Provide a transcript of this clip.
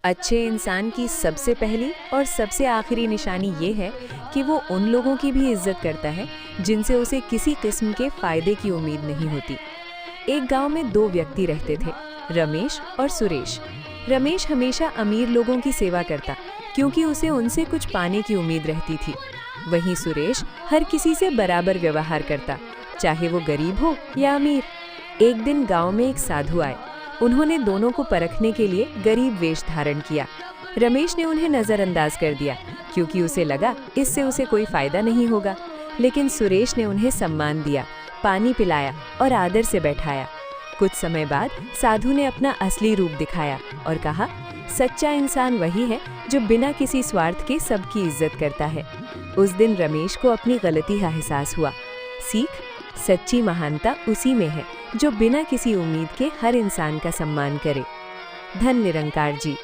अच्छे इंसान की सबसे पहली और सबसे आखिरी निशानी ये है कि वो उन लोगों की भी इज्जत करता है जिनसे उसे किसी किस्म के फायदे की उम्मीद नहीं होती। एक गांव में दो व्यक्ति रहते थे, रमेश और सुरेश। रमेश हमेशा अमीर लोगों की सेवा करता क्योंकि उसे उनसे कुछ पाने की उम्मीद रहती थी। वहीं सुरेश हर किसी से बराबर व्यवहार करता, चाहे वो गरीब हो या अमीर। एक दिन गांव में एक साधु आए। उन्होंने दोनों को परखने के लिए गरीब वेश धारण किया। रमेश ने उन्हें नजरअंदाज कर दिया क्योंकि उसे लगा इससे उसे कोई फायदा नहीं होगा, लेकिन सुरेश ने उन्हें सम्मान दिया, पानी पिलाया और आदर से बैठाया। कुछ समय बाद साधु ने अपना असली रूप दिखाया और कहा, सच्चा इंसान वही है जो बिना किसी स्वार्थ के सबकी इज्जत करता है। उस दिन रमेश को अपनी गलती का एहसास हुआ। सीख, सच्ची महानता उसी में है जो बिना किसी उम्मीद के हर इंसान का सम्मान करे। धन निरंकार जी।